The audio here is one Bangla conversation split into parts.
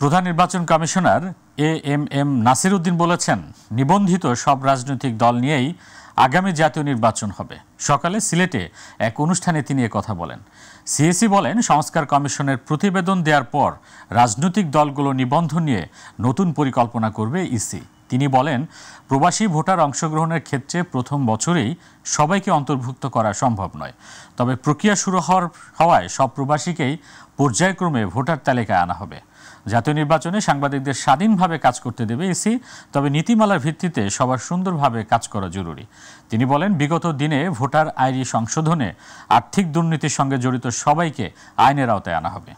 প্রধান নির্বাচন কমিশনার এএমএম নাসির উদ্দিন বলেছেন, নিবন্ধিত সব রাজনৈতিক দল নিয়েই আগামী জাতীয় নির্বাচন হবে। সকালে সিলেটে এক অনুষ্ঠানে তিনি কথা বলেন। সিএসি বলেন, সংস্কার কমিশনের প্রতিবেদন দেওয়ার পর রাজনৈতিক দলগুলো নিবন্ধন নিয়ে নতুন পরিকল্পনা করবে ইসি। তিনি বলেন, প্রবাসী ভোটার অংশগ্রহণের ক্ষেত্রে প্রথম বছরেই সবাইকে অন্তর্ভুক্ত করা সম্ভব নয়। তবে প্রক্রিয়া শুরু হওয়ায় সব প্রবাসীকেই পর্যায়ক্রমে ভোটার তালিকায় আনা হবে। জাতীয় নির্বাচনে সাংবাদিকদের স্বাধীনভাবে কাজ করতে দেবে ইসি, তবে নীতিমালার ভিত্তিতে সবার সুন্দরভাবে কাজ করা জরুরি। তিনি বলেন, বিগত দিনে ভোটার আইডি সংশোধনে আর্থিক দুর্নীতির সঙ্গে জড়িত সবাইকে আইনের আওতায় আনা হবে।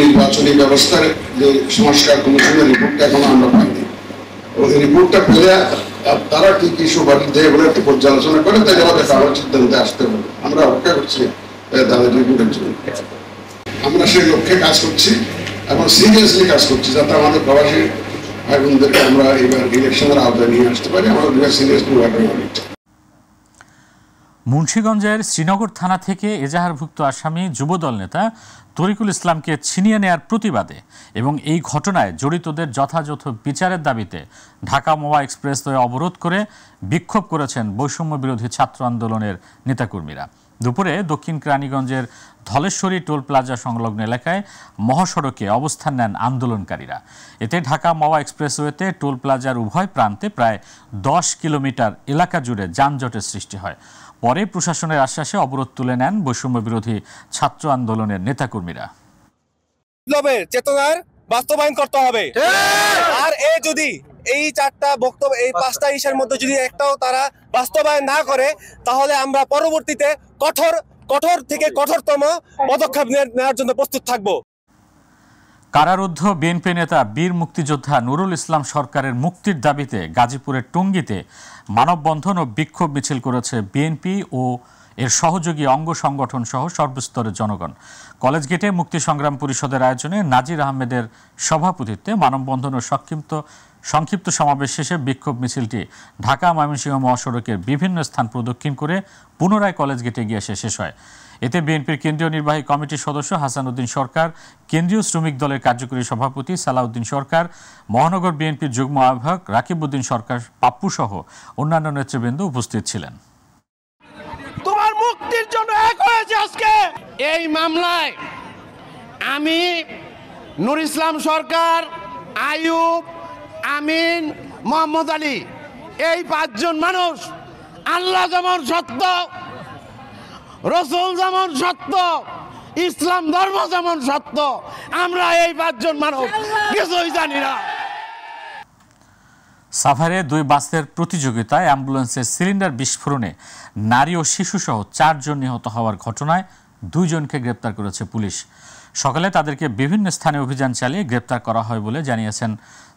নির্বাচনী ব্যবস্থার যে সংস্কার কমিশনের রিপোর্টটা এখনো আমরা পাইনি। ওই রিপোর্টটা পেলে তারা কি কি সুপারিশ দেয় বলে একটু পর্যালোচনা করে তাহলে আমাদের আবার সিদ্ধান্তে আসতে হবে। আমরা অপেক্ষা করছি তাদের রিপোর্টের জন্য। আমরা সেই লক্ষ্যে কাজ করছি এবং সিরিয়াসলি কাজ করছি, যাতে আমাদের প্রবাসী ভাই বোনদেরকে আমরা এবার ইলেকশনের আওতায় নিয়ে আসতে পারি। আমরা সিরিয়াসলি ওয়ার্কিং অন ইট। মুন্সিগঞ্জের শ্রীনগর থানা থেকে এজাহারভুক্ত আসামি যুবদল নেতা তরিকুল ইসলামকে ছিনিয়ে নেয়ার প্রতিবাদে এবং এই ঘটনায় জড়িতদের যথাযথ বিচারের দাবিতে ঢাকা মোয়া এক্সপ্রেসওয়ে অবরোধ করে বিক্ষোভ করেছেন বৈষম্য বিরোধী ছাত্র আন্দোলনের নেতাকর্মীরা। দুপুরে দক্ষিণ কেরানীগঞ্জের ধলেশ্বরী টোল প্লাজা সংলগ্ন এলাকায় মহাসড়কে অবস্থান নেন আন্দোলনকারীরা। এতে ঢাকা মাওয়া এক্সপ্রেসওয়েতে টোল প্লাজার উভয় প্রান্তে প্রায় 10 কিলোমিটার এলাকা জুড়ে যানজটের সৃষ্টি হয়। পরে প্রশাসনের আশ্বাসে অবরোধ তুলে নেন বৈষম্য বিরোধী ছাত্র আন্দোলনের নেতাকর্মীরা। বিপ্লবের চেতনার বাস্তবায়ন করতে হবে। আর যদি এই 4টা বক্তব্য, এই 5টা ইস্যুর মধ্যে যদি একটাও তারা বাস্তবায়ন না করে, তাহলে আমরা পরবর্তীতে কঠোর থেকে কঠোরতম পদক্ষেপ নেওয়ার জন্য প্রস্তুত থাকব। কারারুদ্ধ বিএনপি নেতা বীর মুক্তিযোদ্ধা নুরুল ইসলাম সরকারের মুক্তির দাবিতে গাজীপুরের টঙ্গীতে মানববন্ধন ও বিক্ষোভ মিছিল করেছে বিএনপি ও এর সহযোগী অঙ্গ সংগঠন সহ সর্বস্তরের জনগণ। কলেজ গেটে মুক্তি সংগ্রাম পরিষদের আয়োজনে নাজির আহমেদের সভাপতিত্বে মানববন্ধন ও সংক্ষিপ্ত সমাবেশ শেষে বিক্ষোভ মিছিলটি ঢাকা ময়মনসিংহ মহাসড়কের বিভিন্ন স্থান প্রদক্ষিণ করে পুনরায় কলেজ গেটে গিয়ে শেষ হয়। এতে বিএনপির কেন্দ্রীয় নির্বাহী কমিটির সদস্য হাসান উদ্দিন সরকার, কেন্দ্রীয় শ্রমিক দলের কার্যকরী সভাপতি সালাউদ্দিন সরকার, মহানগর বিএনপির যুগ্ম আহ্বায়ক রাকিব উদ্দিন সরকার পাপ্পু সহ অন্যান্য নেতৃবৃন্দ উপস্থিত ছিলেন। তোমার মুক্তির জন্য এক হয়েছে আজকে। এই মামলায় আমি, নূর ইসলাম সরকার, আইয়ুব, আমিন, মোহাম্মদ আলী, এই 5 জন মানুষ, আল্লাহ যেমন সত্য, রসুল যেমন সত্য, ইসলাম ধর্ম যেমন সত্য, আমরা এই 5 জন মানুষ কিছুই জানি না। সাভারে 2 বাসের প্রতিযোগিতায় অ্যাম্বুলেন্সের সিলিন্ডার বিস্ফোরণে নারী ও শিশুসহ 4 জন নিহত হওয়ার ঘটনায় 2 জনকে গ্রেপ্তার করেছে পুলিশ। সকালে তাদেরকে বিভিন্ন স্থানে অভিযান চালিয়ে গ্রেপ্তার করা হয় বলে জানিয়েছেন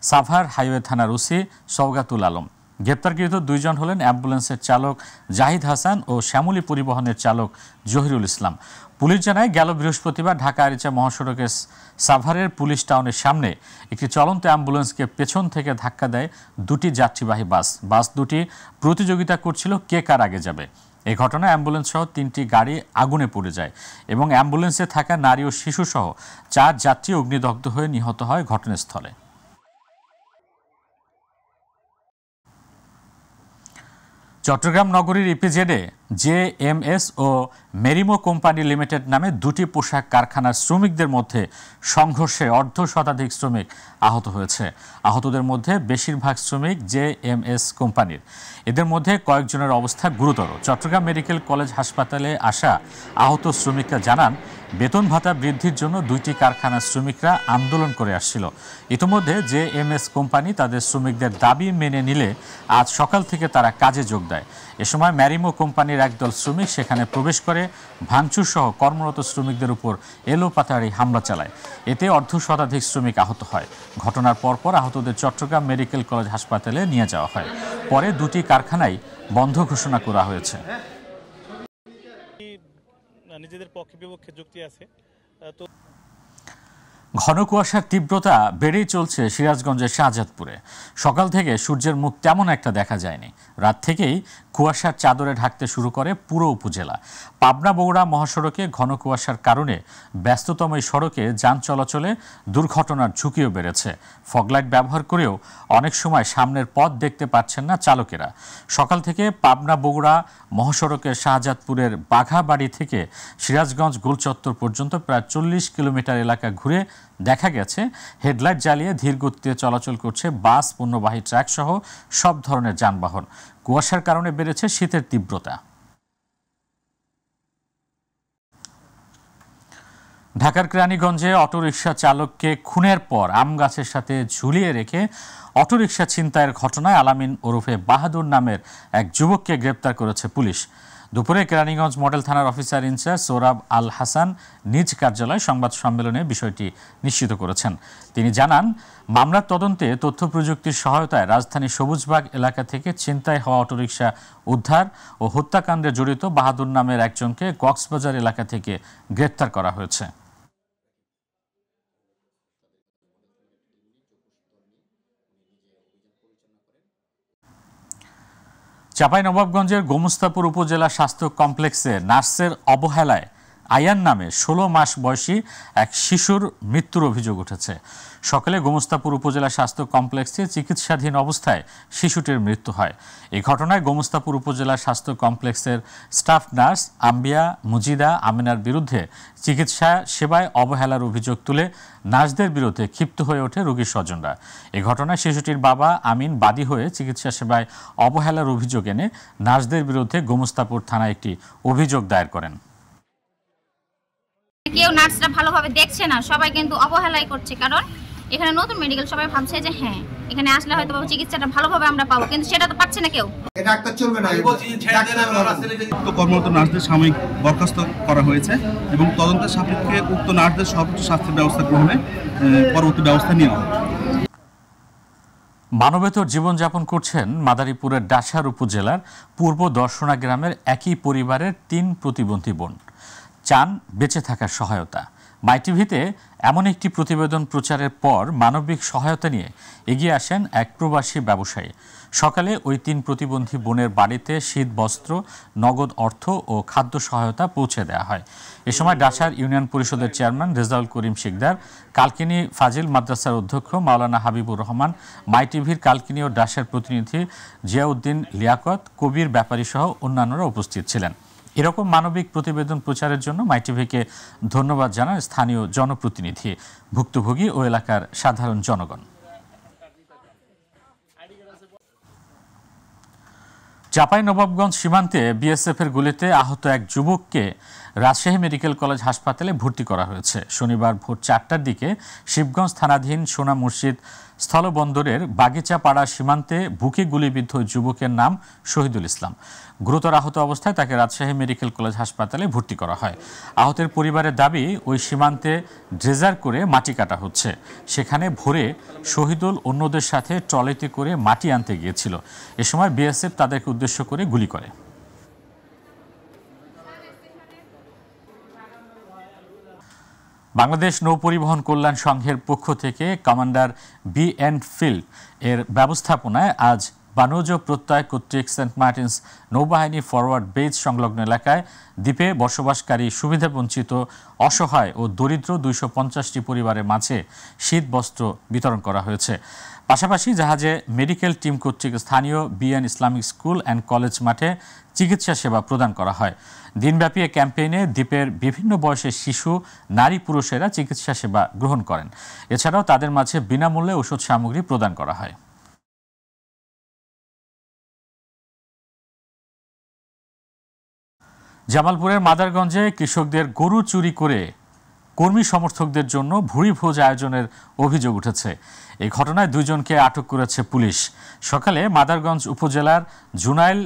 সাভার হাইওয়ে থানার ওসি সওগাতুল আলম। গ্রেপ্তারকৃত 2 জন হলেন অ্যাম্বুলেন্সের চালক জাহিদ হাসান ও শ্যামলী পরিবহনের চালক জহিরুল ইসলাম। পুলিশ জানায়, গেল বৃহস্পতিবার ঢাকা আরিচা মহাসড়কের সাভারের পুলিশ টাউনের সামনে একটি চলন্ত অ্যাম্বুলেন্সকে পেছন থেকে ধাক্কা দেয় 2টি যাত্রীবাহী বাস দুটি প্রতিযোগিতা করছিল কে কার আগে যাবে। এই ঘটনায় অ্যাম্বুলেন্স সহ 3টি গাড়ি আগুনে পড়ে যায় এবং অ্যাম্বুলেন্সে থাকা নারী ও শিশুসহ 4 যাত্রী অগ্নিদগ্ধ হয়ে নিহত হয় ঘটনাস্থলে। চট্টগ্রাম নগরীর ইপিজেডে জেএমএস ও মেরিমো কোম্পানি লিমিটেড নামে 2টি পোশাক কারখানার শ্রমিকদের মধ্যে সংঘর্ষে অর্ধশতাধিক শ্রমিক আহত হয়েছে। আহতদের মধ্যে বেশিরভাগ শ্রমিক জেএমএস কোম্পানির। এদের মধ্যে কয়েকজনের অবস্থা গুরুতর। চট্টগ্রাম মেডিকেল কলেজ হাসপাতালে আসা আহত শ্রমিকরা জানান, বেতন ভাতা বৃদ্ধির জন্য 2টি কারখানার শ্রমিকরা আন্দোলন করে আসছিল। ইতিমধ্যে জেএমএস কোম্পানি তাদের শ্রমিকদের দাবি মেনে নিলে আজ সকাল থেকে তারা কাজে যোগ দেয়। এ সময় ম্যারিমো কোম্পানির একদল শ্রমিক সেখানে প্রবেশ করে ভাঙচুর সহ কর্মরত শ্রমিকদের উপর এলোপাতাড়ি হামলা চালায়। এতে অর্ধশতাধিক শ্রমিক আহত হয়। ঘটনার পরপর আহতদের চট্টগ্রাম মেডিকেল কলেজ হাসপাতালে নিয়ে যাওয়া হয়। পরে 2টি কারখানাই বন্ধ ঘোষণা করা হয়েছে। নিজেদের পক্ষে বিপক্ষে যুক্তি আছে। ঘন কুয়াশার তীব্রতা বেড়েই চলছে সিরাজগঞ্জের শাহজাদপুরে। সকাল থেকে সূর্যের মুখ তেমন একটা দেখা যায়নি। রাত থেকেই কুয়াশার চাদরে ঢাকতে শুরু করে পুরো উপজেলা। পাবনা বগুড়া মহাসড়কে ঘন কুয়াশার কারণে ব্যস্ততম এই সড়কে যান চলাচলে দুর্ঘটনার ঝুঁকিও বেড়েছে। ফগলাইট ব্যবহার করেও অনেক সময় সামনের পথ দেখতে পাচ্ছেন না চালকেরা। সকাল থেকে পাবনা বগুড়া মহাসড়কের শাহজাদপুরের বাঘাবাড়ি থেকে সিরাজগঞ্জ গোলচত্বর পর্যন্ত প্রায় 40 কিলোমিটার এলাকা ঘুরে দেখা গেছে হেডলাইট জ্বালিয়ে ধীর গতিতে চলাচল করছে বাস, পণ্যবাহী ট্রাক সহ সব ধরনের যানবাহন। কুয়াশার কারণে বেড়েছে শীতের তীব্রতা। ঢাকার কেরানীগঞ্জে অটোরিকশা চালককে খুনের পর আম গাছের সাথে ঝুলিয়ে রেখে অটোরিকশা ছিনতাইয়ের ঘটনায় আলামিন ওরফে বাহাদুর নামের এক যুবককে গ্রেপ্তার করেছে পুলিশ। দুপুরে কেরানীগঞ্জ মডেল থানার অফিসার ইনচার্জ সোহরাব আল হাসান নিজ কার্যালয়ে সংবাদ সম্মেলনে বিষয়টি নিশ্চিত করেছেন। তিনি জানান, মামলার তদন্তে তথ্য প্রযুক্তির সহায়তায় রাজধানীর সবুজবাগ এলাকা থেকে ছিনতাই হওয়া অটোরিকশা উদ্ধার ও হত্যাকাণ্ডে জড়িত বাহাদুর নামের একজনকে কক্সবাজার এলাকা থেকে গ্রেপ্তার করা হয়েছে। চাঁপাইনবাবগঞ্জের গোমস্তাপুর উপজেলা স্বাস্থ্য কমপ্লেক্সে নার্সের অবহেলায় আয়ান নামে 16 মাস বয়সী এক শিশুর মৃত্যুর অভিযোগ উঠেছে। সকালে গোমস্তাপুর উপজেলা স্বাস্থ্য কমপ্লেক্সে চিকিৎসাধীন অবস্থায় শিশুটির মৃত্যু হয়। এই ঘটনায় গোমস্তাপুর উপজেলা স্বাস্থ্য কমপ্লেক্সের স্টাফ নার্স আম্বিয়া মুজিদা আমিনার বিরুদ্ধে চিকিৎসা সেবায় অবহেলার অভিযোগ তুলে নার্সদের বিরুদ্ধে ক্ষিপ্ত হয়ে ওঠে রোগীর স্বজনরা। এই ঘটনায় শিশুটির বাবা আমিন বাদী হয়ে চিকিৎসা সেবায় অবহেলার অভিযোগ এনে নার্সদের বিরুদ্ধে গোমস্তাপুর থানায় একটি অভিযোগ দায়ের করেন। কেউ নার্সরা ভালোভাবে দেখছে না, সবাই কিন্তু অবহেলাই করছে। কারণ এখানে নতুন মেডিকেল, সবাই ভাবছে যে হ্যাঁ এখানে আসলে হয়তো চিকিৎসাটা ভালোভাবে আমরা পাবো, কিন্তু সেটা তো পাচ্ছে না কেউ। কর্মরত নার্সদের সাময়িক বরখাস্ত করা হয়েছে এবং তদন্তের সাপেক্ষে উক্ত নার্সদের সর্বোচ্চ শাস্তির ব্যবস্থা গ্রহণে পরবর্তী ব্যবস্থা নেওয়া হবে। মানবেতর জীবনযাপন করছেন মাদারীপুরের ডাসার উপজেলার পূর্ব দর্শনা গ্রামের একই পরিবারের 3 প্রতিবন্ধী বোন। চান বেঁচে থাকার সহায়তা। মাইটিভিতে এমন একটি প্রতিবেদন প্রচারের পর মানবিক সহায়তা নিয়ে এগিয়ে আসেন এক প্রবাসী ব্যবসায়ী। সকালে ওই 3 প্রতিবন্ধী বোনের বাড়িতে শীত বস্ত্র, নগদ অর্থ ও খাদ্য সহায়তা পৌঁছে দেওয়া হয়। এ সময় ডাসার ইউনিয়ন পরিষদের চেয়ারম্যান রেজাউল করিম শিকদার, কালকিনি ফাজিল মাদ্রাসার অধ্যক্ষ মাওলানা হাবিবুর রহমান, মাইটিভির কালকিনি ও ডাসার প্রতিনিধি জিয়াউদ্দিন লিয়াকত, কবির ব্যাপারী সহ অন্যান্যরা উপস্থিত ছিলেন। এরকম মানবিক প্রতিবেদন প্রচারের জন্য মাইটিভিকে ধন্যবাদ জানান স্থানীয় জনপ্রতিনিধি, ভুক্তভোগী ও এলাকার সাধারণ জনগণ। চাঁপাইনবাবগঞ্জ সীমান্তে বিএসএফের গুলিতে আহত এক যুবককে রাজশাহী মেডিকেল কলেজ হাসপাতালে ভর্তি করা হয়েছে। শনিবার ভোর 4টার দিকে শিবগঞ্জ থানাধীন সোনা মসজিদ স্থলবন্দরের বাগিচাপাড়া সীমান্তে বুকে গুলিবিদ্ধ যুবকের নাম শহীদুল ইসলাম। গুরুতর আহত অবস্থায় তাকে রাজশাহী মেডিকেল কলেজ হাসপাতালে ভর্তি করা হয়। আহতের পরিবারের দাবি, ওই সীমান্তে ড্রেজার করে মাটি কাটা হচ্ছে। সেখানে ভোরে শহীদুল অন্যদের সাথে ট্রলিতে করে মাটি আনতে গিয়েছিল। এ সময় বিএসএফ তাদেরকে উদ্দেশ্য করে গুলি করে। বাংলাদেশ নৌ পরিবহন কল্যাণ সংঘের পক্ষ থেকে কমান্ডার BN ফিল্ড এর ব্যবস্থাপনায় আজ বানুজ প্রত্যয় কর্তৃক সেন্ট মার্টিনস নৌবাহিনী ফরওয়ার্ড বেজ সংলগ্ন এলাকায় দ্বীপে বসবাসকারী সুবিধাবঞ্চিত, অসহায় ও দরিদ্র 250টি পরিবারের মাঝে শীত বস্ত্র বিতরণ করা হয়েছে। পাশাপাশি জাহাজে মেডিকেল টিম কর্তৃক স্থানীয় BN Islamic school and college মাঠে চিকিৎসা সেবা প্রদান করা হয়। দিনব্যাপী এ ক্যাম্পেইনে দ্বীপের বিভিন্ন বয়সের শিশু, নারী, পুরুষেরা চিকিৎসা সেবা গ্রহণ করেন। এছাড়াও তাদের মাঝে বিনামূল্যে ওষুধ সামগ্রী প্রদান করা হয়। জামালপুরের মাদারগঞ্জে কৃষকদের গরু চুরি করে কর্মী সমর্থকদের জন্য ভুরি ভোজ আয়োজনের অভিযোগ উঠেছে। এই ঘটনায় 2 জনকে আটক করেছে পুলিশ। সকালে মাদারগঞ্জ উপজেলার জুনাইল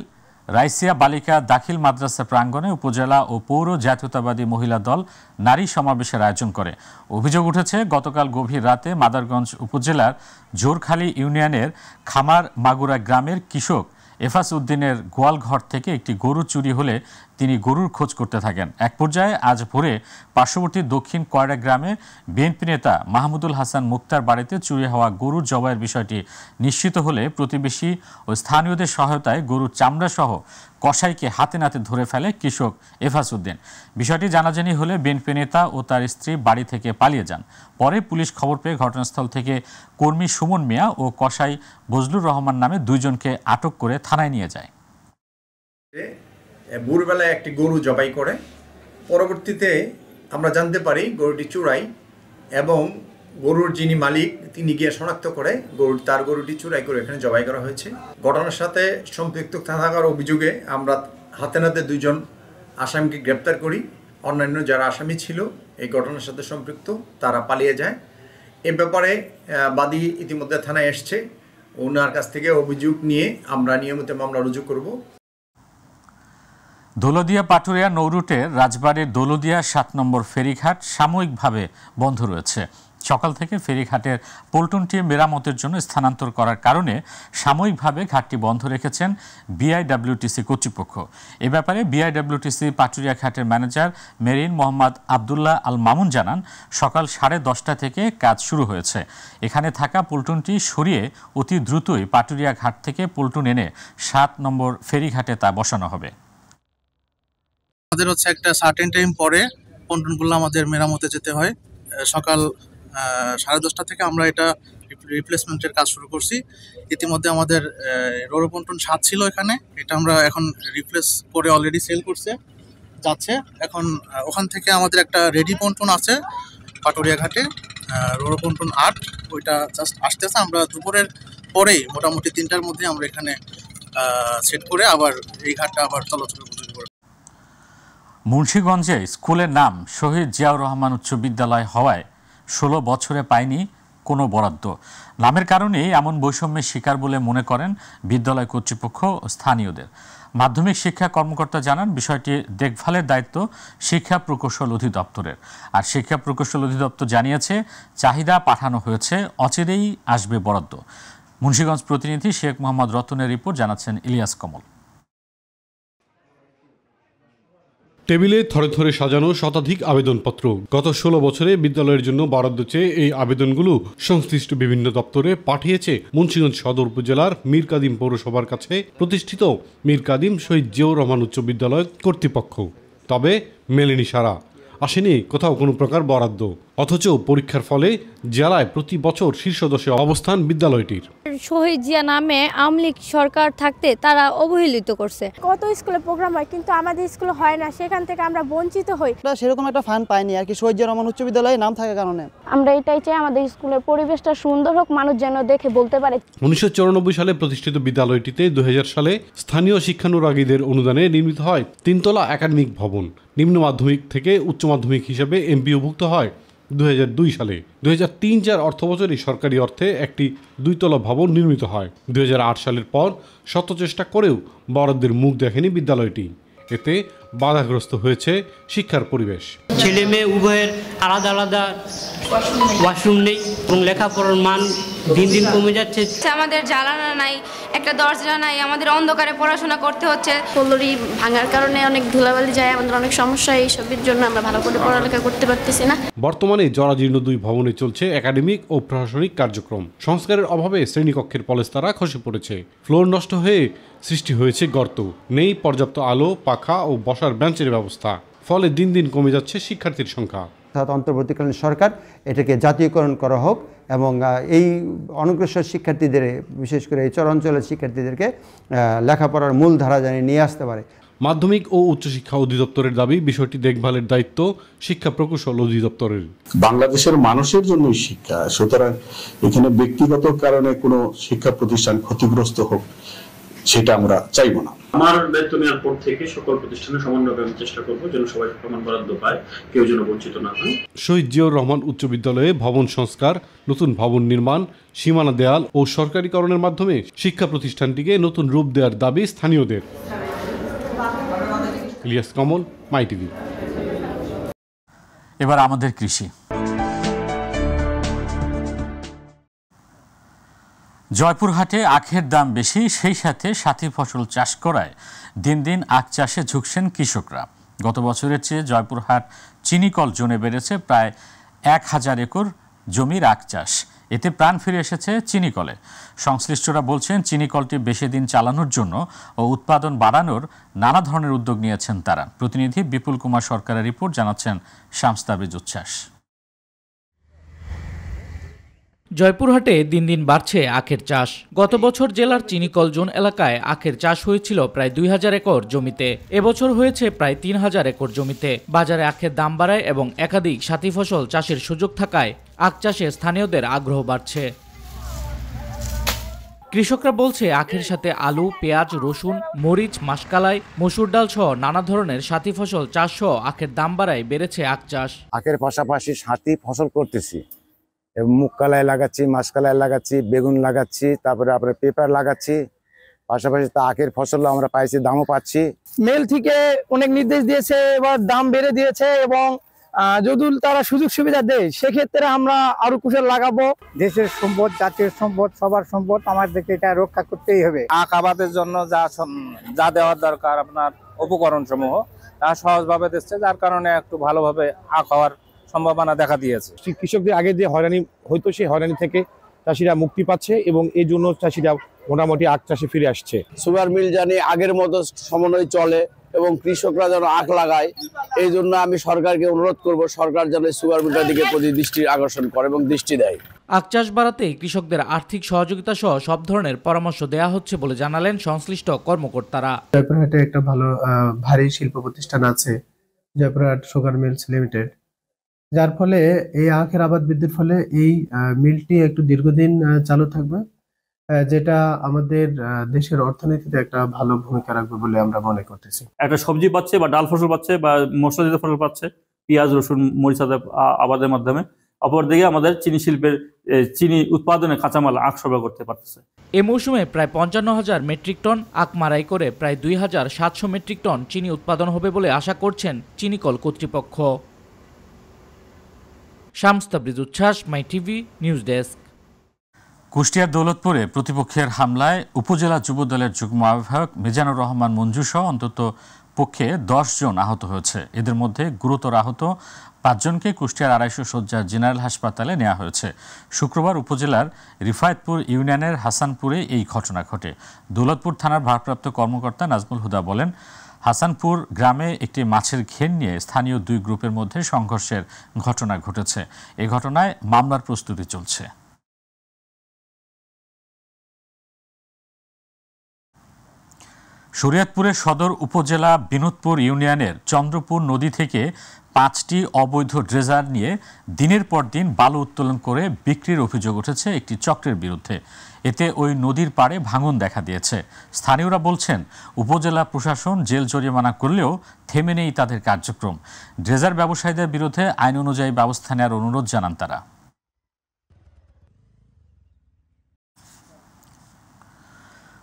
রাইসিয়া বালিকা দাখিল মাদ্রাসা প্রাঙ্গণে উপজেলা ও পৌর জাতীয়তাবাদী মহিলা দল নারী সমাবেশের আয়োজন করে। অভিযোগ উঠেছে, গতকাল গভীর রাতে মাদারগঞ্জ উপজেলার জোরখালী ইউনিয়নের খামার মাগুরা গ্রামের কৃষক এফাস উদ্দিনের গোয়ালঘর থেকে একটি গরু চুরি হলে তিনি গরুর খোঁজ করতে থাকেন। এক পর্যায়ে আজ ভোরে পার্শ্ববর্তী দক্ষিণ কয়রা গ্রামে বিএনপি নেতা মাহমুদুল হাসান মুক্তার বাড়িতে চুরি হওয়া গরুর জবাইয়ের বিষয়টি নিশ্চিত হলে প্রতিবেশী ও স্থানীয়দের সহায়তায় গরুর চামড়া সহ কসাইকে হাতে নাতে ধরে ফেলে কৃষক এফাসউদ্দিন। বিষয়টি জানাজানি হলে বিএনপি নেতা ও তার স্ত্রী বাড়ি থেকে পালিয়ে যান। পরে পুলিশ খবর পেয়ে ঘটনাস্থল থেকে কর্মী সুমন মিয়া ও কসাই বজলুর রহমান নামে দুইজনকে আটক করে থানায় নিয়ে যায়। ভোরবেলায় একটি গরু জবাই করে, পরবর্তীতে আমরা জানতে পারি গরুটি চুরাই এবং গরুর যিনি মালিক তিনি গিয়ে শনাক্ত করে তার গরুটি চুরাই করে এখানে জবাই করা হয়েছে। ঘটনার সাথে সম্পৃক্ত থাকার অভিযোগে আমরা হাতে নাতে দুইজন আসামিকে গ্রেপ্তার করি। অন্যান্য যারা আসামি ছিল এই ঘটনার সাথে সম্পৃক্ত তারা পালিয়ে যায়। এ ব্যাপারে বাদী ইতিমধ্যে থানায় এসছে, ওনার কাছ থেকে অভিযোগ নিয়ে আমরা নিয়মিত মামলা রুজু করব। দৌলদিয়া পাটুরিয়া নৌরুটের রাজবাড়ির দৌলদিয়া ৭ নম্বর ফেরিঘাট সাময়িকভাবে বন্ধ রয়েছে। সকাল থেকে ফেরিঘাটের পল্টনটি মেরামতের জন্য স্থানান্তর করার কারণে সাময়িকভাবে ঘাটটি বন্ধ রেখেছেন বিআইডব্লিউটিসি কর্তৃপক্ষ। এ ব্যাপারে বিআইডব্লিউটিসি পাটুরিয়া ঘাটের ম্যানেজার মেরিন মোহাম্মদ আবদুল্লাহ আল মামুন জানান, সকাল 10:30 থেকে কাজ শুরু হয়েছে। এখানে থাকা পল্টনটি সরিয়ে অতি দ্রুতই পাটুরিয়া ঘাট থেকে পল্টন এনে 7 নম্বর ফেরিঘাটে তা বসানো হবে। আমাদের হচ্ছে একটা সার্টেন টাইম পরে পন্টনগুলো আমাদের মেরামতে যেতে হয়। সকাল 10:30 থেকে আমরা এটা রিপ্লেসমেন্টের কাজ শুরু করছি। ইতিমধ্যে আমাদের রোরো পন্টন 7 ছিল এখানে, এটা আমরা এখন রিপ্লেস করে অলরেডি সেল করছে যাচ্ছে। এখন ওখান থেকে আমাদের একটা রেডি পন্টন আছে পাটুরিয়া ঘাটে, রোরো পন্টন 8, ওইটা জাস্ট আসতেছে। আমরা দুপুরের পরেই মোটামুটি 3টার মধ্যে আমরা এখানে সেট করে আবার এই ঘাটটা আবার চলাচল করব। মুন্সিগঞ্জে স্কুলের নাম শহীদ জিয়াউর রহমান উচ্চ বিদ্যালয় হওয়ায় 16 বছরে পায়নি কোনো বরাদ্দ। নামের কারণেই এমন বৈষম্যের শিকার বলে মনে করেন বিদ্যালয় কর্তৃপক্ষ ও স্থানীয়দের। মাধ্যমিক শিক্ষা কর্মকর্তা জানান, বিষয়টি দেখভালের দায়িত্ব শিক্ষা প্রকৌশল অধিদপ্তরের। আর শিক্ষা প্রকৌশল অধিদপ্তর জানিয়েছে, চাহিদা পাঠানো হয়েছে, অচিরেই আসবে বরাদ্দ। মুন্সিগঞ্জ প্রতিনিধি শেখ মোহাম্মদ রতনের রিপোর্ট, জানাচ্ছেন ইলিয়াস কমল। টেবিলে থরে থরে সাজানো শতাধিক আবেদনপত্র। গত 16 বছরে বিদ্যালয়ের জন্য বরাদ্দ চেয়ে এই আবেদনগুলো সংশ্লিষ্ট বিভিন্ন দপ্তরে পাঠিয়েছে মুন্সিগঞ্জ সদর উপজেলার মীর কাদিম পৌরসভার কাছে প্রতিষ্ঠিত মীর কাদিম শহীদ জিয়াউর রহমান উচ্চ বিদ্যালয় কর্তৃপক্ষ। তবে মেলেনি সাড়া, আসেনি কোথাও কোনো প্রকার বরাদ্দ। অথচ পরীক্ষার ফলে জেলায় প্রতি বছর শীর্ষ দশে অবস্থান বিদ্যালয়টির। শহীদ জিয়া নামে আওয়ামী লীগ সরকার থাকতে তারা অবহেলিত করছে। কত স্কুলে প্রোগ্রাম হয় কিন্তু আমাদের স্কুলে হয় না, সেখান থেকে আমরা বঞ্চিত হই। সেরকম একটা ফান্ড পাইনি আর কি, শহীদ জিয়া রহমান উচ্চ বিদ্যালয়ে নাম থাকার কারণে। আমরা এটাই চাই আমাদের স্কুলের পরিবেশটা সুন্দর হোক, মানুষ যেন দেখে বলতে পারে। 1994 সালে প্রতিষ্ঠিত বিদ্যালয়টিতে 2000 সালে স্থানীয় শিক্ষানুরাগীদের অনুদানে নির্মিত হয় 3তলা একাডেমিক ভবন। নিম্ন মাধ্যমিক থেকে উচ্চ মাধ্যমিক হিসেবে এমপিওভুক্ত হয় 2002 সালে। 2003-04 অর্থবছরে সরকারি অর্থে একটি 2তলা ভবন নির্মিত হয়। 2008 সালের পর শত চেষ্টা করেও বরাদ্দের মুখ দেখেনি বিদ্যালয়টি। এতে বাধাগ্রস্ত হয়েছে শিক্ষার পরিবেশ। ছেলে মেয়ে উভয়ের আলাদা আলাদা ওয়াশরুম নেই এবং লেখাপড়ার মান দিন দিন কমে যাচ্ছে। আমাদের জ্বালানা নাই, একটা দরজা নাই, আমাদের অন্ধকারে পড়াশোনা করতে হচ্ছে। ফ্লোরি ভাঙার কারণে অনেক ধুলাবালি যায়, আমাদের অনেক সমস্যা, এইসবের জন্য আমরা ভালো করে পড়ালেখা করতে পারতেছি না। বর্তমানে জরাজীর্ণ 2 ভবনে চলছে একাডেমিক ও প্রশাসনিক কার্যক্রম। সংস্কারের অভাবে শ্রেণীকক্ষের পলেস্তারা খসে পড়েছে, ফ্লোর নষ্ট হয়ে সৃষ্টি হয়েছে গর্ত, নেই পর্যাপ্ত আলো, পাখা ও বসার বেঞ্চের ব্যবস্থা। ফলে দিন দিন কমে যাচ্ছে শিক্ষার্থীর সংখ্যা। অন্তর্বর্তীকালীন সরকার এটাকে জাতীয়করণ করা হোক এবং এই অনগ্রসর শিক্ষার্থীদের, বিশেষ করে এই চরাঞ্চলের শিক্ষার্থীদেরকে লেখাপড়ার মূল ধারা জানিয়ে নিয়ে আসতে পারে। মাধ্যমিক ও উচ্চশিক্ষা অধিদপ্তরের দাবি, বিষয়টি দেখভালের দায়িত্ব শিক্ষা প্রকৌশল অধিদপ্তরের। বাংলাদেশের মানুষের জন্যই শিক্ষা, সুতরাং এখানে ব্যক্তিগত কারণে কোনো শিক্ষা প্রতিষ্ঠান ক্ষতিগ্রস্ত হোক সেটা আমরা চাইব না। আমার দায়িত্ব নেওয়ার পর থেকে সকল প্রতিষ্ঠানের সমন্বয়ে আমি চেষ্টা করব যেন সবাই সমান বরাদ্দ পায়, কেউ যেন বঞ্চিত না হয়। শহীদ জিয়াউর রহমান উচ্চ বিদ্যালয়ে ভবন সংস্কার, নতুন ভবন নির্মাণ, সীমানা দেয়াল ও সরকারিকরণের মাধ্যমে শিক্ষা প্রতিষ্ঠানটিকে নতুন রূপ দেওয়ার দাবি স্থানীয়দের। ইলিয়াস কমল, মাই টিভি। এবার আমাদের কৃষি। জয়পুরহাটে আখের দাম বেশি, সেই সাথে সাথী ফসল চাষ করায় দিন দিন আখ চাষে ঝুঁকছেন কৃষকরা। গত বছরের চেয়ে জয়পুরহাট চিনিকল জোনে বেড়েছে প্রায় 1000 একর জমির আখ চাষ। এতে প্রাণ ফিরে এসেছে চিনিকলে। সংশ্লিষ্টরা বলছেন চিনিকলটি বেশি দিন চালানোর জন্য ও উৎপাদন বাড়ানোর নানা ধরনের উদ্যোগ নিয়েছেন তারা। প্রতিনিধি বিপুল কুমার সরকারের রিপোর্ট, জানাচ্ছেন শামস তাবরিজ উচ্ছ্বাস। জয়পুরহাটে দিন দিন বাড়ছে আখের চাষ। গত বছর জেলার চিনিকল জোন এলাকায় আখের চাষ হয়েছিল প্রায় 2000 একর জমিতে। এবছর হয়েছে প্রায় 3000 একর জমিতে। বাজারে আখের দাম বাড়ায় এবং একাধিক সাথী ফসল চাষের সুযোগ থাকায় আখ চাষে স্থানীয়দের আগ্রহ বাড়ছে। কৃষকরা বলছে আখের সাথে আলু, পেঁয়াজ, রসুন, মরিচ, মাসকালাই, মসুর ডাল সহ নানা ধরনের সাথী ফসল চাষ সহ আখের দাম বাড়ায় বেড়েছে আখ চাষ। আখের পাশাপাশি সাথী ফসল করতেছি, মুগ কালাই লাগাচ্ছি, মাসকালাই লাগাচ্ছি, বেগুন লাগাচ্ছি, তারপরে আপনার পেপার লাগাচ্ছি। পাশাপাশি তো আখের ফসল আমরা পাইছি, দামও পাচ্ছি। মেল থেকে অনেক নির্দেশ দিয়েছে, এবার দাম বেড়ে দিয়েছে এবং যদি তারা সুযোগ সুবিধা দেয় সেক্ষেত্রে আমরা আরো কুশল লাগাবো। দেশের সম্পদ, জাতীয় সম্পদ, সবার সম্পদ, আমাদেরকে এটা রক্ষা করতেই হবে। আখ আবাদের জন্য যা দেওয়ার দরকার আপনার উপকরণ সমূহ তা সহজভাবে দিচ্ছে, যার কারণে একটু ভালোভাবে আখ হওয়ার সম্ভাবনা দেখা দিয়েছে। কৃষকদের আগে যে হয়রানি হয়তো সেই হয়রানি থেকে চাষিরা মুক্তি পাচ্ছে এবং এই জন্য চাষিরা মোটামুটি আখ চাষে ফিরে আসছে। সুগার মিল জানি আগের মতো সমন্বয় চলে এবং কৃষকরা যেন আখ লাগায়, এই জন্য আমি সরকারকে অনুরোধ করব, সরকার যেন সুগার মিলটার দিকে প্রতি দৃষ্টি আকর্ষণ করে এবং দৃষ্টি দেয়। আখ চাষ বাড়াতে কৃষকদের আর্থিক সহযোগিতা সহ সব ধরনের পরামর্শ দেওয়া হচ্ছে বলে জানালেন সংশ্লিষ্ট কর্মকর্তারা। জয়পুরহাটে একটা ভালো ভারী শিল্প প্রতিষ্ঠান আছে, জয়পুরহাট সুগার মিলস লিমিটেড, যার ফলে এই আখের আবাদ বৃদ্ধির ফলে এই মিলটি একটু দীর্ঘদিন চালু থাকবে, যেটা আমাদের দেশের অর্থনীতিতে একটা ভালো ভূমিকা রাখবে বলে আমরা মনে করতেছি। একটা সবজি পাচ্ছে বা ডাল ফসল পাচ্ছে বা মশলাজাত ফসল পাচ্ছে, পেঁয়াজ, রসুন, মরিচ আবাদের মাধ্যমে। অপরদিকে আমাদের চিনি শিল্পের চিনি উৎপাদনে কাঁচামাল আখ সরবরাহ করতে পারতেছে। এ মৌসুমে প্রায় 55,000 মেট্রিক টন আখ মাড়াই করে প্রায় 2700 মেট্রিক টন চিনি উৎপাদন হবে বলে আশা করছেন চিনিকল কর্তৃপক্ষ। শামস তাবরিজ উচ্ছ্বাস, মাই টিভি নিউজ ডেস্ক। কুষ্টিয়ার দৌলতপুরে প্রতিপক্ষের হামলায় উপজেলা যুবদলের যুগ্ম আহ্বায়ক মিজানুর রহমান মঞ্জু সহ অন্তত পক্ষে 10 জন আহত হয়েছে। এদের মধ্যে গুরুতর আহত 5 জনকে কুষ্টিয়ার 250 শয্যার জেনারেল হাসপাতালে নেওয়া হয়েছে। শুক্রবার উপজেলার রিফায়েতপুর ইউনিয়নের হাসানপুরে এই ঘটনা ঘটে। দৌলতপুর থানার ভারপ্রাপ্ত কর্মকর্তা নাজমুল হুদা বলেন, হাসানপুর গ্রামে একটি মাছের ঘের নিয়ে স্থানীয় 2 গ্রুপের মধ্যে সংঘর্ষের ঘটনা ঘটেছে। এই ঘটনায় মামলার প্রস্তুতি চলছে। শরীয়তপুরের সদর উপজেলা বিনোদপুর ইউনিয়নের চন্দ্রপুর নদী থেকে 5টি অবৈধ ড্রেজার নিয়ে দিনের পর দিন বালু উত্তোলন করে বিক্রির অভিযোগ উঠেছে একটি চক্রের বিরুদ্ধে। এতে ওই নদীর পাড়ে ভাঙন দেখা দিয়েছে। স্থানীয়রা বলছেন, উপজেলা প্রশাসন জেল জরিমানা করলেও থেমে নেই তাদের কার্যক্রম। ড্রেজার ব্যবসায়ীদের বিরুদ্ধে আইন অনুযায়ী ব্যবস্থা নেওয়ার অনুরোধ জানান তারা।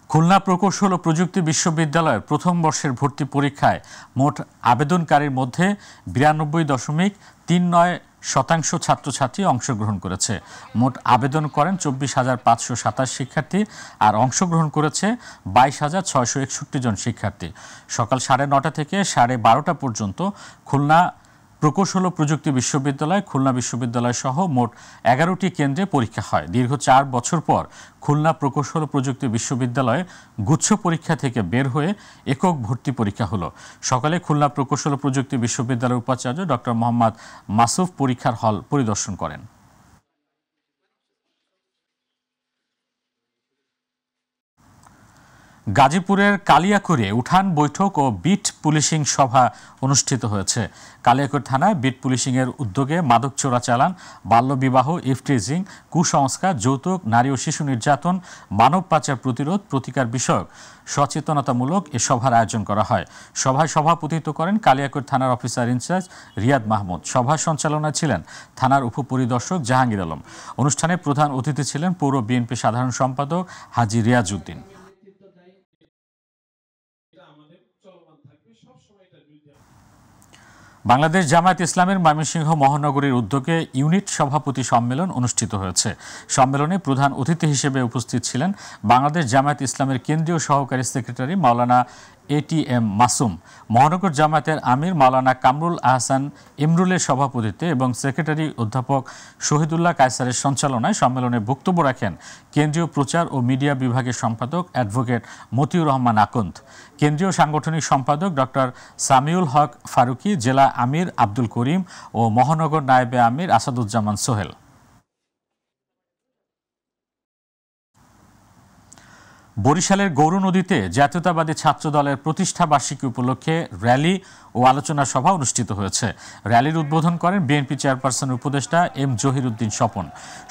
খুলনা প্রকৌশল ও প্রযুক্তি বিশ্ববিদ্যালয়ের প্রথম বর্ষের ভর্তি পরীক্ষায় মোট আবেদনকারীর মধ্যে 92.39% ছাত্রছাত্রী অংশগ্রহণ করেছে। মোট আবেদন করেন 24,527 শিক্ষার্থী আর অংশগ্রহণ করেছে 22,661 জন শিক্ষার্থী। সকাল 9:30 থেকে 12:30 পর্যন্ত খুলনা প্রকৌশল ও প্রযুক্তি বিশ্ববিদ্যালয়, খুলনা বিশ্ববিদ্যালয় সহ মোট 11টি কেন্দ্রে পরীক্ষা হয়। দীর্ঘ 4 বছর পর খুলনা প্রকৌশল ও প্রযুক্তি বিশ্ববিদ্যালয়ে গুচ্ছ পরীক্ষা থেকে বের হয়ে একক ভর্তি পরীক্ষা হলো। সকালে খুলনা প্রকৌশল ও প্রযুক্তি বিশ্ববিদ্যালয়ের উপাচার্য ডক্টর মোহাম্মদ মাসুফ পরীক্ষার হল পরিদর্শন করেন। গাজীপুরের কালিয়াকৈরে উঠান বৈঠক ও বিট পুলিশিং সভা অনুষ্ঠিত হয়েছে। কালিয়াকৈর থানায় বিট পুলিশিংয়ের উদ্যোগে মাদক চোরাচালান, বাল্যবিবাহ, ইফটিজিং, কুসংস্কার, যৌতুক, নারী ও শিশু নির্যাতন, মানব পাচার প্রতিরোধ প্রতিকার বিষয়ক সচেতনতামূলক এ সভার আয়োজন করা হয়। সভায় সভাপতিত্ব করেন কালিয়াকৈর থানার অফিসার ইনচার্জ রিয়াদ মাহমুদ। সভা সঞ্চালনায় ছিলেন থানার উপপরিদর্শক জাহাঙ্গীর আলম। অনুষ্ঠানে প্রধান অতিথি ছিলেন পৌর বিএনপি সাধারণ সম্পাদক হাজী রিয়াজউদ্দিন। বাংলাদেশ জামায়াত ইসলামের ময়মনসিংহ মহানগরীর উদ্যোগে ইউনিট সভাপতি সম্মেলন অনুষ্ঠিত হয়েছে। সম্মেলনে প্রধান অতিথি হিসেবে উপস্থিত ছিলেন বাংলাদেশ জামায়াত ইসলামের কেন্দ্রীয় সহকারী সেক্রেটারি মাওলানা ATM মাসুম, মহানগর জামায়াতের আমির মাওলানা কামরুল আহসান ইমরুলের সভাপতিত্বে এবং সেক্রেটারি অধ্যাপক শহীদুল্লাহ কায়সারের সঞ্চালনায় সম্মেলনে বক্তব্য রাখেন কেন্দ্রীয় প্রচার ও মিডিয়া বিভাগের সম্পাদক অ্যাডভোকেট মতিউর রহমান আকন্দ, কেন্দ্রীয় সাংগঠনিক সম্পাদক ডক্টর সামিউল হক ফারুকি, জেলা আমির আব্দুল করিম ও মহানগর নায়েবে আমির আসাদুজ্জামান সোহেল। বরিশালের গৌরনদীতে জাতীয়তাবাদী ছাত্র দলের প্রতিষ্ঠা বার্ষিকী উপলক্ষে র্যালি ও আলোচনা সভা অনুষ্ঠিত হয়েছে। র্যালির উদ্বোধন করেন বিএনপি চেয়ারপারসন উপদেষ্টা এম জহিরুদ্দিন স্বপন।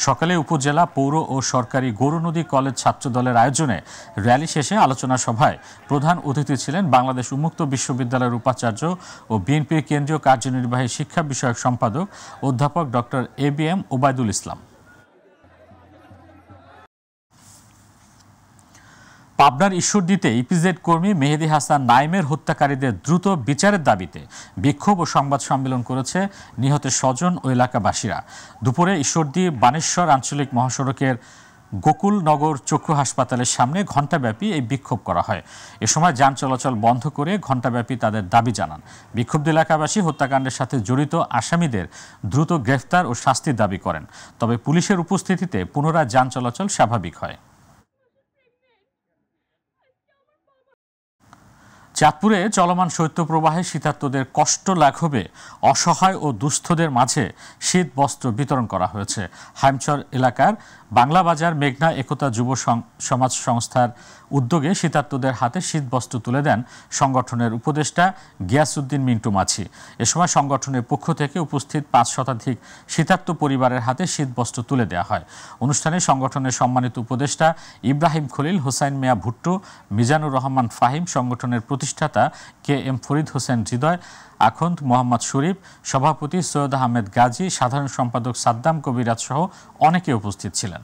সকালে উপজেলা, পৌর ও সরকারি গৌরনদী কলেজ ছাত্র দলের আয়োজনে র্যালি শেষে আলোচনা সভায় প্রধান অতিথি ছিলেন বাংলাদেশ উন্মুক্ত বিশ্ববিদ্যালয়ের উপাচার্য ও বিএনপির কেন্দ্রীয় কার্যনির্বাহী শিক্ষা বিষয়ক সম্পাদক অধ্যাপক ডক্টর ABM ওবায়দুল ইসলাম। পাবনার ঈশ্বরদীতে ইপিজেড কর্মী মেহেদী হাসান নাইমের হত্যাকারীদের দ্রুত বিচারের দাবিতে বিক্ষোভ ও সংবাদ সম্মেলন করেছে নিহতের স্বজন ও এলাকাবাসীরা। দুপুরে ঈশ্বরদী বানেশ্বর আঞ্চলিক মহাসড়কের গোকুলনগর চক্ষু হাসপাতালের সামনে ঘণ্টাব্যাপী এই বিক্ষোভ করা হয়। এ সময় যান চলাচল বন্ধ করে ঘণ্টাব্যাপী তাদের দাবি জানান। বিক্ষুব্ধ এলাকাবাসী হত্যাকাণ্ডের সাথে জড়িত আসামিদের দ্রুত গ্রেফতার ও শাস্তির দাবি করেন। তবে পুলিশের উপস্থিতিতে পুনরায় যান চলাচল স্বাভাবিক হয়। চাঁদপুরে চলমান শৈত্যপ্রবাহে শীতার্তদের কষ্ট লাঘবে অসহায় ও দুস্থদের মাঝে শীত বস্ত্র বিতরণ করা হয়েছে। হাইমচর এলাকার বাংলা বাজার মেঘনা একতা যুব সমাজ সংস্থার উদ্যোগে শীতার্তদের হাতে শীত বস্ত্র তুলে দেন সংগঠনের উপদেষ্টা গিয়াসউদ্দিন মিন্টু মাঝি। এ সময় সংগঠনের পক্ষ থেকে উপস্থিত 5 শতাধিক শীতার্ত পরিবারের হাতে শীত বস্ত্র তুলে দেওয়া হয়। অনুষ্ঠানে সংগঠনের সম্মানিত উপদেষ্টা ইব্রাহিম খলিল, হোসাইন মিয়া ভুট্টো, মিজানুর রহমান ফাহিম, সংগঠনের প্রতিষ্ঠাতা KM ফরিদ হোসেন হৃদয়, আখন্দ মোহাম্মদ শরীফ, সভাপতি সৈয়দ আহমেদ গাজী, সাধারণ সম্পাদক সাদ্দাম কবিরাজ সহ অনেকে উপস্থিত ছিলেন।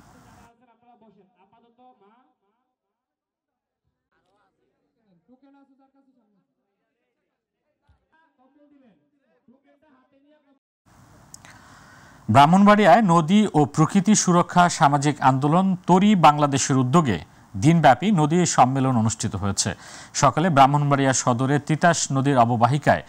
ব্রাহ্মণবাড়িয়ায় নদী ও প্রকৃতি সুরক্ষা সামাজিক আন্দোলন তরি বাংলাদেশের উদ্যোগে দিনব্যাপী নদী সম্মেলন অনুষ্ঠিত হয়েছে। সকালে ব্রাহ্মণবাড়িয়া সদরের তিতাস নদীর অববাহিকায়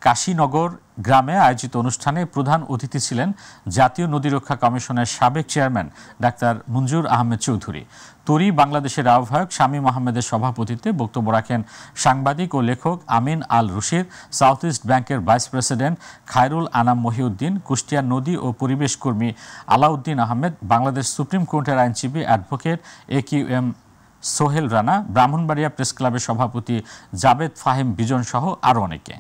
কাশীনগর গ্রামে আয়োজিত অনুষ্ঠানে প্রধান অতিথি ছিলেন জাতীয় নদী রক্ষা কমিশনের সাবেক চেয়ারম্যান ডাক্তার মঞ্জুর আহমেদ চৌধুরী। তরি বাংলাদেশের আহ্বায়ক শামীম আহমেদের সভাপতিত্বে বক্তব্য রাখেন সাংবাদিক ও লেখক আমিন আল রশিদ, সাউথ ইস্ট ব্যাংকের ভাইস প্রেসিডেন্ট খায়রুল আনাম মহিউদ্দিন, কুষ্টিয়ার নদী ও পরিবেশ কর্মী আলাউদ্দিন আহমেদ, বাংলাদেশ সুপ্রিম কোর্টের আইনজীবী advocate AQM Sohel Rana, Brahmanbaria press ক্লাবের সভাপতি জাবেদ ফাহিম বিজন সহ আরও অনেকে।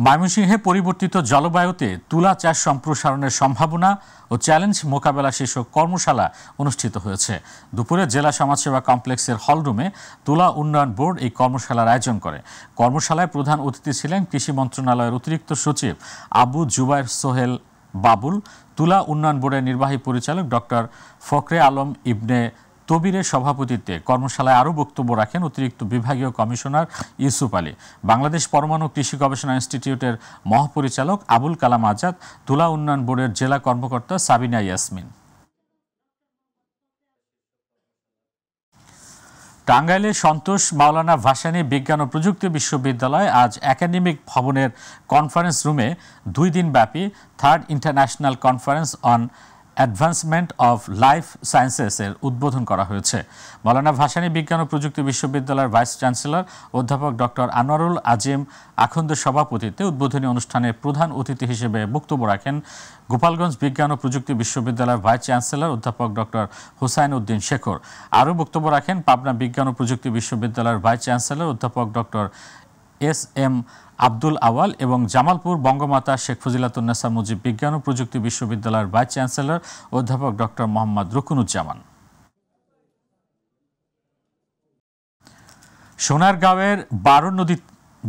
ময়মনসিংহে পরিবর্তিত জলবায়ুতে তুলা চাষ সম্প্রসারণের সম্ভাবনা ও চ্যালেঞ্জ মোকাবেলা শীর্ষক কর্মশালা অনুষ্ঠিত হয়েছে। দুপুরে জেলা সমাজসেবা কমপ্লেক্সের হলরুমে তুলা উন্নয়ন বোর্ড এই কর্মশালার আয়োজন করে। কর্মশালায় প্রধান অতিথি ছিলেন কৃষি মন্ত্রণালয়ের অতিরিক্ত সচিব আবু জুবায়ের সোহেল বাবুল, তুলা উন্নয়ন বোর্ডের নির্বাহী পরিচালক ডক্টর ফখরে আলম ইবনে তবিরের সভাপতিত্বে কর্মশালায় আরও বক্তব্য রাখেন অতিরিক্ত বিভাগীয় কমিশনার ইউসুফ আলী, বাংলাদেশ পরমাণু কৃষি গবেষণা ইনস্টিটিউটের মহাপরিচালক আবুল কালাম আজাদ, তুলা উন্নয়ন বোর্ডের জেলা কর্মকর্তা সাবিনা ইয়াসমিন। টাঙ্গাইলের সন্তোষ মাওলানা ভাসানী বিজ্ঞান ও প্রযুক্তি বিশ্ববিদ্যালয় আজ একাডেমিক ভবনের কনফারেন্স রুমে 2 দিনব্যাপী 3rd international conference on advancement of life সায়েন্সেসের উদ্বোধন করা হয়েছে। মাওলানা ভাসানী বিজ্ঞান ও প্রযুক্তি বিশ্ববিদ্যালয়ের ভাইস চ্যান্সেলর অধ্যাপক ডক্টর আনোয়ারুল আজিম আখন্দের সভাপতিত্বে উদ্বোধনী অনুষ্ঠানে প্রধান অতিথি হিসেবে বক্তব্য রাখেন গোপালগঞ্জ বিজ্ঞান ও প্রযুক্তি বিশ্ববিদ্যালয়ের ভাইস চ্যান্সেলর অধ্যাপক ডক্টর হুসাইন উদ্দিন শেখর। আরও বক্তব্য রাখেন পাবনা বিজ্ঞান ও প্রযুক্তি বিশ্ববিদ্যালয়ের ভাইস চ্যান্সেলর অধ্যাপক ডক্টর SM আব্দুল আওয়াল এবং জামালপুর বঙ্গমাতা শেখ ফজিলাতুন্নেসা মুজিব বিজ্ঞান ও প্রযুক্তি বিশ্ববিদ্যালয়ের ভাইস চ্যান্সেলর অধ্যাপক ডক্টর মোহাম্মদ রুকুনুজ্জামান। সোনারগাঁওয়ের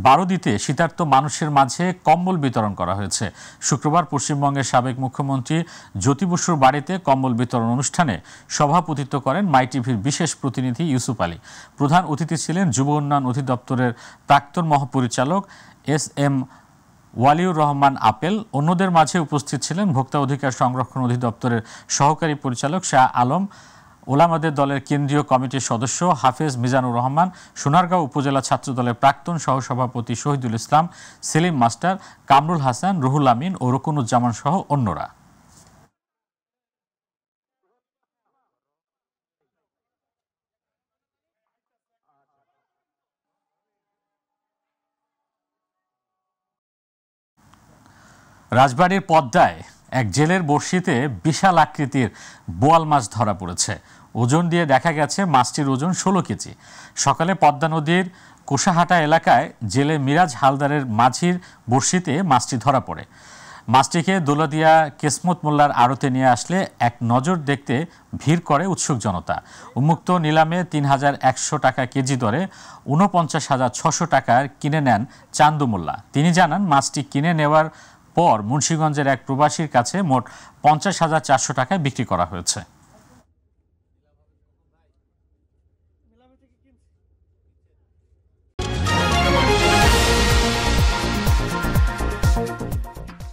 বারো দিতে শীতার্ত মানুষের মাঝে কম্বল বিতরণ করা হয়েছে। শুক্রবার পশ্চিমবঙ্গের সাবেক মুখ্যমন্ত্রী জ্যোতি বসুর বাড়িতে কম্বল বিতরণ অনুষ্ঠানে সভাপতিত্ব করেন মাই টিভির বিশেষ প্রতিনিধি ইউসুফ আলী। প্রধান অতিথি ছিলেন যুব উন্নয়ন অধিদপ্তরের প্রাক্তন মহাপরিচালক SM ওয়ালিউর রহমান আপেল। অন্যদের মাঝে উপস্থিত ছিলেন ভোক্তা অধিকার সংরক্ষণ অধিদপ্তরের সহকারী পরিচালক শাহ আলম, ওলামাদের দলের কেন্দ্রীয় কমিটির সদস্য হাফেজ মিজানুর রহমান, সোনারগাঁও উপজেলা ছাত্রদলের প্রাক্তন সহসভাপতি শহীদুল ইসলাম, সেলিম মাস্টার, কামরুল হাসান, রুহুল আমিন ও রুকনুজ্জামান সহ অন্যরা। রাজবাড়ীর পদ্মায় এক জেলের বড়শিতে বিশাল আকৃতির বোয়াল মাছ ধরা পড়েছে। ওজন দিয়ে দেখা গেছে মাছটির ওজন 16 কেজি। সকালে পদ্মা নদীর কোষাহাটা এলাকায় জেলে মিরাজ হালদারের মাঝির বড়শিতে মাছটি ধরা পড়ে। মাছটিকে দৌলতদিয়া কেসমত মোল্লার আড়তে নিয়ে আসলে এক নজর দেখতে ভিড় করে উৎসুক জনতা। উন্মুক্ত নিলামে 3100 টাকা কেজি দরে 49,600 টাকার কিনে নেন চান্দু মোল্লা। তিনি জানান, মাছটি কিনে নেওয়ার পর মুন্সিগঞ্জের এক প্রবাসীর কাছে মোট 50,400 টাকায় বিক্রি করা হয়েছে।